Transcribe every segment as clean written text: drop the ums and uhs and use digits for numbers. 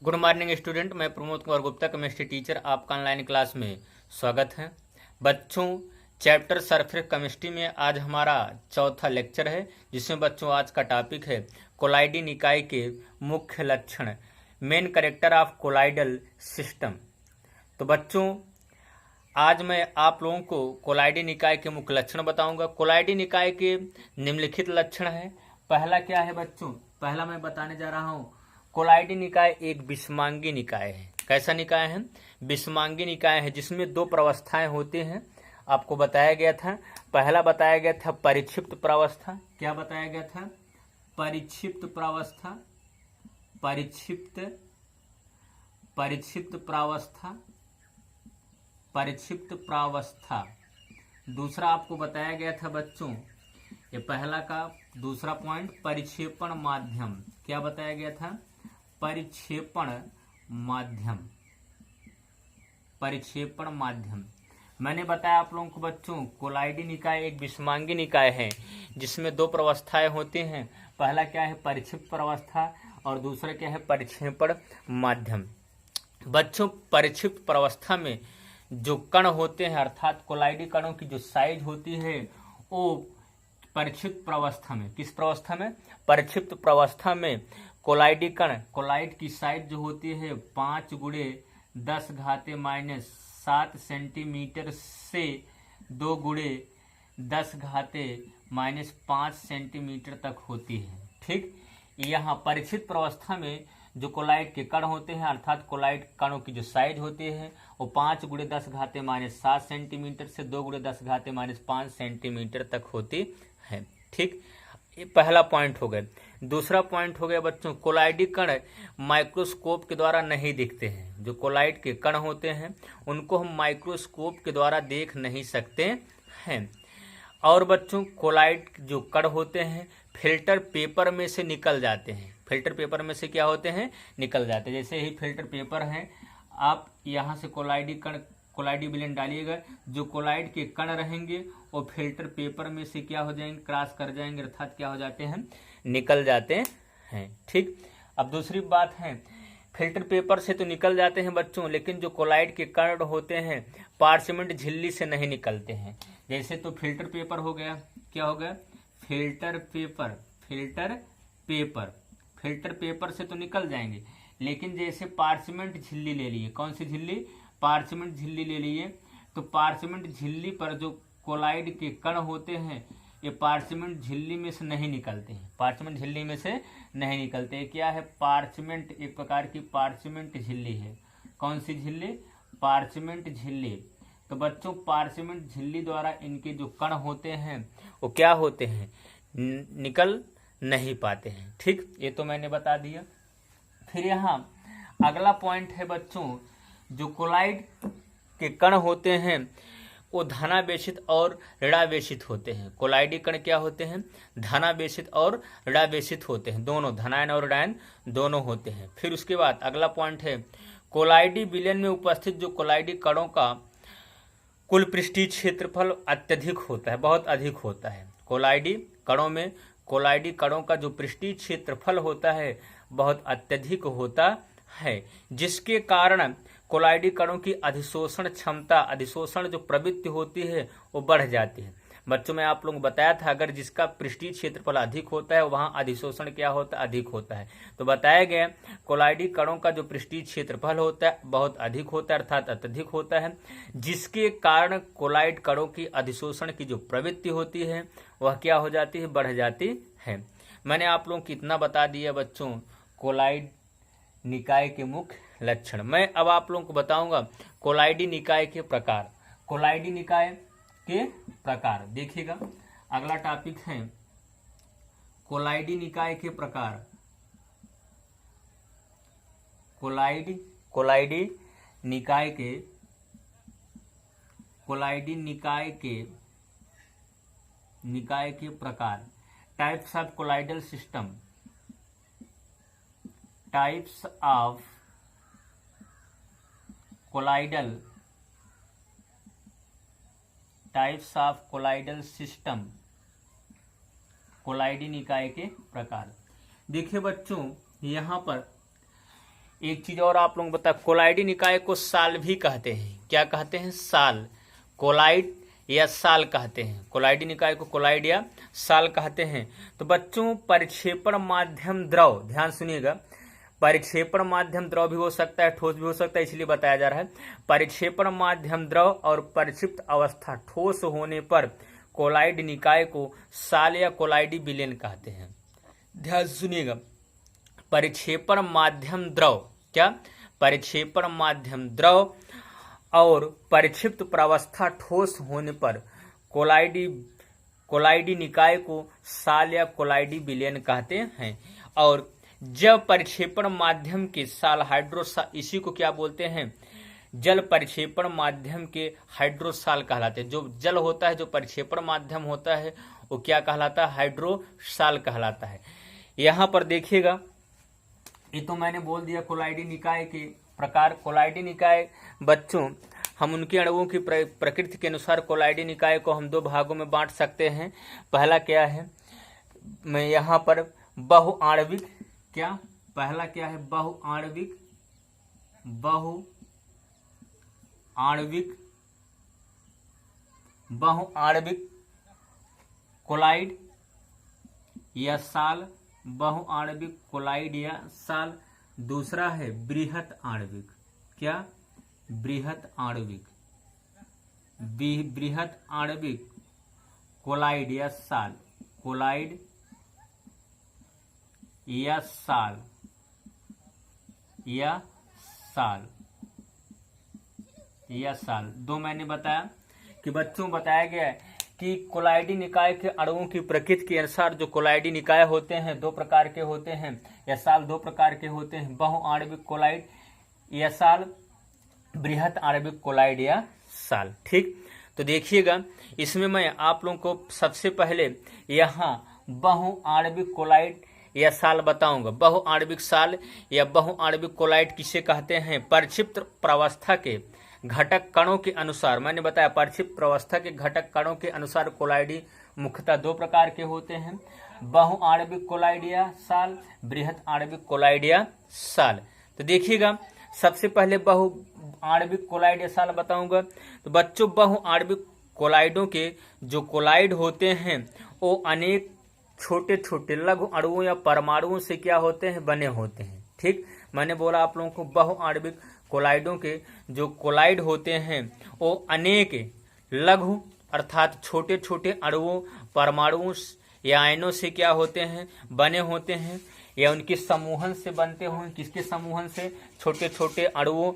Good morning student, मैं Pramod Kumar Gupta, chemistry teacher, आपका online class में स्वागत है। बच्चों, चैप्टर सरफेस केमिस्ट्री में आज हमारा चौथा लेक्चर है, जिसमें बच्चों आज का टॉपिक है कोलाइडी निकाय के मुख्य लक्षण, main character of colloidal system. तो बच्चों, आज मैं आप लोगों को कोलाइडी निकाय के मुख्य लक्षण बताऊंगा। कोलाइडी निकाय के निम्नलिखित लक्षण है। पहला क्या है बच्चों? पहला मैं बताने जा रहा हूँ, कोलाइडी निकाय एक विषमांगी निकाय है। कैसा निकाय है? विषमांगी निकाय है, जिसमें दो प्रावस्थाएं होती हैं। आपको बताया गया था, पहला बताया गया था परिक्षिप्त प्रावस्था। क्या बताया गया था? परिक्षिप्त प्रावस्था, परिक्षिप्त प्रावस्था, परिक्षिप्त प्रावस्था। दूसरा आपको बताया गया था बच्चों, ये पहला का दूसरा पॉइंट, परिक्षेपण माध्यम। क्या बताया गया था? परिक्षेपण माध्यम, परिक्षेपण माध्यम। मैंने बताया आप लोगों को बच्चों, कोलाइडी निकाय एक विषमांगी निकाय है, जिसमें दो प्रावस्थाएं होती हैं। पहला क्या है? परिक्षिप्त प्रावस्था, और दूसरा क्या है? परिक्षेपण माध्यम। बच्चों, परिक्षिप्त प्रावस्था में जो कण होते हैं, अर्थात कोलाइडी कणों की जो साइज होती है, वो परिक्षिप्त प्रावस्था में, किस प्रावस्था में? परिक्षिप्त प्रावस्था में कोलाइडी कण, कोलाइड की साइज जो होती है 5×10⁻⁷ सेंटीमीटर से 2×10⁻⁵ सेंटीमीटर तक होती है। ठीक, यहाँ परिक्षिप्त प्रावस्था में जो कोलाइड के कण होते हैं, अर्थात कोलाइड कणों की जो साइज होती है, वो 5×10⁻⁷ सेंटीमीटर से 2×10⁻⁵ सेंटीमीटर तक होती है। ठीक, ये पहला पॉइंट हो गया। दूसरा पॉइंट हो गया बच्चों, कोलाइडी कण माइक्रोस्कोप के द्वारा नहीं दिखते हैं। जो कोलाइड के कण होते हैं, उनको हम माइक्रोस्कोप के द्वारा देख नहीं सकते हैं। और बच्चों, कोलाइड जो कण होते हैं, फिल्टर पेपर में से निकल जाते हैं। फिल्टर पेपर में से क्या होते हैं? निकल जाते हैं। जैसे ही फिल्टर पेपर है, आप यहाँ से कोलाइडी कण, कोलाइडी विलेन डालिएगा, जो कोलाइड के कण रहेंगे वो फिल्टर पेपर में से क्या हो जाएंगे? क्रॉस कर जाएंगे, अर्थात क्या हो जाते हैं? निकल जाते हैं। ठीक, अब दूसरी बात है, फिल्टर पेपर से तो निकल जाते हैं बच्चों, लेकिन जो कोलाइड के कण होते हैं, पार्चमेंट झिल्ली से नहीं निकलते हैं। जैसे तो फिल्टर पेपर हो गया, क्या हो गया? Filter paper, filter paper, filter paper से तो निकल जाएंगे, लेकिन जैसे पार्चमेंट झिल्ली ले लिए, कौन सी झिल्ली? पार्चमेंट झिल्ली ले लिए, तो पार्चमेंट झिल्ली पर जो कोलाइड के कण होते हैं, ये पार्चमेंट झिल्ली में से नहीं निकलते हैं। पार्चमेंट झिल्ली में से नहीं निकलते। ये क्या है? पार्चमेंट, एक प्रकार की पार्चमेंट झिल्ली है। कौन सी झिल्ली? पार्चमेंट झिल्ली। तो बच्चों, पार्चमेंट झिल्ली द्वारा इनके जो कण होते हैं, वो क्या होते हैं? निकल नहीं पाते हैं। ठीक, ये तो मैंने बता दिया। फिर यहाँ अगला पॉइंट है बच्चों, जो कोलाइड के कण होते हैं, वो धनावेशित और ऋणावेशित होते हैं। कोलाइडी कण क्या होते हैं? धनावेशित और ऋणावेशित होते हैं, दोनों, धनायन और ऋणायन दोनों होते हैं। फिर उसके बाद अगला पॉइंट है, कोलाइडी विलेन में उपस्थित जो कोलाइडी कणों का कुल पृष्ठीय क्षेत्रफल अत्यधिक होता है, बहुत अधिक होता है। कोलाइडी कणों में, कोलाइडी कणों का जो पृष्ठीय क्षेत्रफल होता है, बहुत अत्यधिक होता है, जिसके कारण कोलाइडी कणों की अधिशोषण क्षमता, अधिशोषण जो प्रवृत्ति होती है, वो बढ़ जाती है। बच्चों, मैं आप लोगों को बताया था, अगर जिसका पृष्ठीय क्षेत्रफल अधिक होता है, वहां अधिशोषण क्या होता है? अधिक होता है। तो बताया गया, कोलाइडी कणों का जो पृष्ठीय क्षेत्रफल होता है, बहुत अधिक होता है, अर्थात अत्यधिक होता है, जिसके कारण कोलाइड कणों की अधिशोषण की जो प्रवृत्ति होती है, वह क्या हो जाती है? बढ़ जाती है। मैंने आप लोगों को इतना बता दिया बच्चों, कोलाइड निकाय के मुख्य लक्षण। मैं अब आप लोगों को बताऊंगा कोलाइडी निकाय के प्रकार। कोलाइडी निकाय के प्रकार देखिएगा, अगला टॉपिक है कोलाइडी निकाय के प्रकार। कोलाइडी निकाय के, कोलाइडी निकाय के प्रकार। Types of colloidal system, types of colloidal system, कोलाइडी निकाय के प्रकार। देखिए बच्चों, यहाँ पर एक चीज और आप लोगों को बता, कोलाइडी निकाय को साल भी कहते हैं। क्या कहते हैं? साल। कोलाइड या साल कहते हैं। कोलाइडी निकाय को कोलाइड या साल कहते हैं। तो बच्चों, परिक्षेपण माध्यम द्रव, ध्यान सुनिएगा, परिक्षेपण माध्यम द्रव भी हो सकता है, ठोस भी हो सकता है, इसलिए बताया जा रहा है। परिक्षेपण माध्यम द्रव और परिक्षिप्त अवस्था ठोस होने पर कोलाइड निकाय को साल या कोलाइडी विलयन कहते हैं। ध्यान सुनिएगा, परिक्षेपण माध्यम द्रव, क्या? परिक्षेपण माध्यम द्रव और परिक्षिप्त प्रावस्था ठोस होने पर कोलाइडी निकाय को साल या कोलाइडी विलयन कहते हैं। और जब परिक्षेपण माध्यम के साल हाइड्रोसाल, इसी को क्या बोलते हैं? जल परिक्षेपण माध्यम के हाइड्रोसाल कहलाते हैं। जो जल होता है, जो परिक्षेपण माध्यम होता है, वो क्या कहलाता है? हाइड्रोसाल कहलाता है। यहाँ पर देखिएगा, ये तो मैंने बोल दिया कोलाइडी निकाय के प्रकार। कोलाइडी निकाय बच्चों, हम उनके अणुओं की प्रकृति के अनुसार कोलाइडी निकाय को हम दो भागों में बांट सकते हैं। पहला क्या है? मैं यहाँ पर बहुआण्विक, क्या पहला क्या है? बहुआण्विक, बहुआण्विक कोलाइड या साल, बहुआण्विक कोलाइड या साल। दूसरा है बृहत आणविक, क्या? बृहत आणविक, बृहत आणविक कोलाइड या साल, कोलाइड या साल, या साल, या साल। दो मैंने बताया कि बच्चों बताया गया है कि कोलाइडी निकाय के अणुओं की प्रकृति के अनुसार जो कोलाइडी निकाय होते हैं दो प्रकार के होते हैं, या साल दो प्रकार के होते हैं, बहुआण्विक कोलाइड या साल, बृहत आणविक कोलाइड या साल। ठीक, तो देखिएगा, इसमें मैं आप लोगों को सबसे पहले यहाँ बहुआण्विक कोलाइड या साल बताऊंगा। बहुआण्विक साल या बहुआण्विक कोलाइड किसे कहते हैं? परिक्षिप्त प्रावस्था के घटक कणों के अनुसार, मैंने बताया परिक्षिप्त प्रावस्था के घटक कणों के अनुसार कोलाइडी मुख्यतः दो प्रकार के होते हैं, बहुआण्विक कोलाइड या साल, बृहत आणविक कोलाइड या साल। तो देखिएगा, सबसे पहले बहुआण्विक कोलाइड या साल बताऊंगा। तो बच्चों, बहुआण्विक कोलाइडों के जो कोलाइड होते हैं वो अनेक छोटे छोटे लघु अणुओं या परमाणुओं से क्या होते हैं? बने होते हैं। ठीक, मैंने बोला आप लोगों को बहुआण्विक कोलाइडों के जो कोलाइड होते हैं वो अनेक लघु अर्थात छोटे छोटे अणुओं, परमाणुओं या आयनों से क्या होते हैं? बने होते हैं, या उनके समूहन से बनते हुए। किसके समूहन से? छोटे छोटे अणुओं,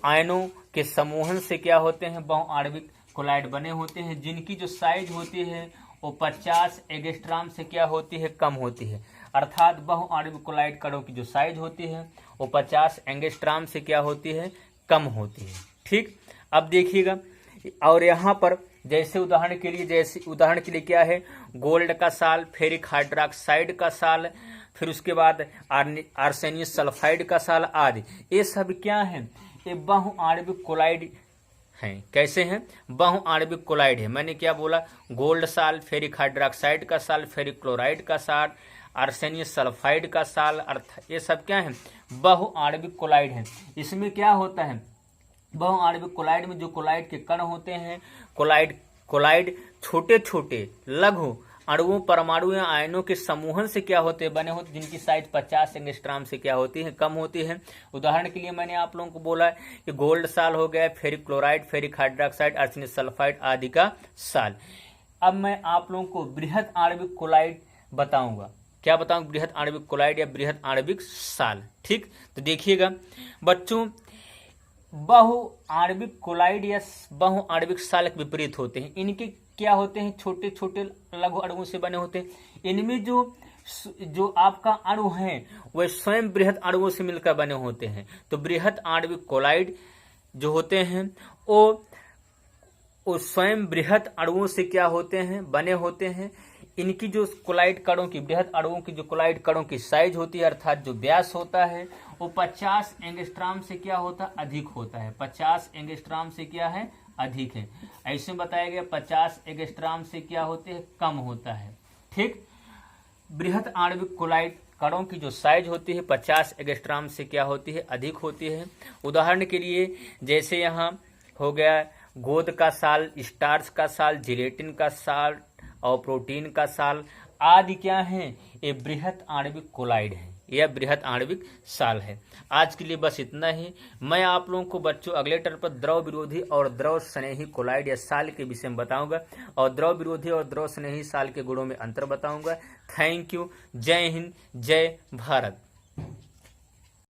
आयनों के समूहन से क्या होते हैं? बहुआण्विक कोलाइड बने होते हैं, जिनकी जो साइज होती है वो 50 एंगस्ट्रॉम से क्या होती है? कम होती है। अर्थात बहुआण्विक कोलाइड कणों की जो साइज होती है वो 50 एंगस्ट्रॉम से क्या होती है? कम होती है। ठीक, अब देखिएगा, और यहाँ पर जैसे उदाहरण के लिए क्या है? गोल्ड का साल, फेरिक हाइड्रोक्साइड का साल, फिर उसके बाद आर्सेनियस सल्फाइड का साल आदि, ये सब क्या है? ये बहुआण्विक कोलाइड हैं। कैसे हैं? बहुआण्विक कोलाइड है। मैंने क्या बोला? गोल्ड साल, फेरिक हाइड्रोक्साइड का साल, फेरिक क्लोराइड का साल, आर्सेनियस सल्फाइड का साल, ये सब क्या है? बहुआण्विक कोलाइड है। इसमें क्या होता है? बहुआण्विक कोलाइड में जो कोलाइड के कण होते हैं, कोलाइड छोटे छोटे लघु अणुओं, परमाणु या आयनों के समूहन से क्या होते हैं? बने होते, जिनकी साइज 50 एंगस्ट्रॉम से क्या होती है? कम होती है। उदाहरण के लिए मैंने आप लोगों को बोला कि गोल्ड साल हो गया, ferric chloride, ferric hydroxide, arsenious sulphide आदि का साल। अब मैं आप लोगों को बृहत आणविक कोलाइड बताऊंगा। क्या बताऊं? बृहत आणविक कोलाइड या बृहत आणविक साल। ठीक, तो देखिएगा बच्चों, बहुआण्विक कोलाइड या बहुआण्विक साल के विपरीत होते हैं। इनके क्या होते हैं? छोटे छोटे लघु अणुओं से बने होते हैं। इनमें जो आपका अणु है वह स्वयं बृहत अणुओं से मिलकर बने होते हैं। तो बृहत आणविक कोलाइड जो होते हैं वो स्वयं बृहत अणुओं से क्या होते हैं? बने होते हैं। इनकी जो कोलाइड कणों की, बृहत अणुओं की जो कोलाइड कणों की साइज होती है अर्थात जो व्यास होता है वो 50 एंगस्ट्रॉम से क्या होता है? अधिक होता है। 50 एंगस्ट्रॉम से क्या है? अधिक है। ऐसे बताया गया 50 एंगस्ट्रॉम से क्या होते हैं? कम होता है। ठीक, बृहत आणविक कोलाइड कणों की जो साइज होती है 50 एंगस्ट्रॉम से क्या होती है, अधिक होती है। उदाहरण के लिए जैसे यहाँ हो गया गोंद का साल, स्टार्च का साल, जिलेटिन का साल और प्रोटीन का साल आदि क्या है, ये बृहत आणविक कोलाइड है, यह बृहत आणविक साल है। आज के लिए बस इतना ही। मैं आप लोगों को बच्चों अगले टर्म पर द्रव विरोधी और द्रव स्नेही कोलाइड या साल के विषय में बताऊंगा और द्रव विरोधी और द्रव स्नेही साल के गुणों में अंतर बताऊंगा। Thank you. जय हिंद, जय भारत।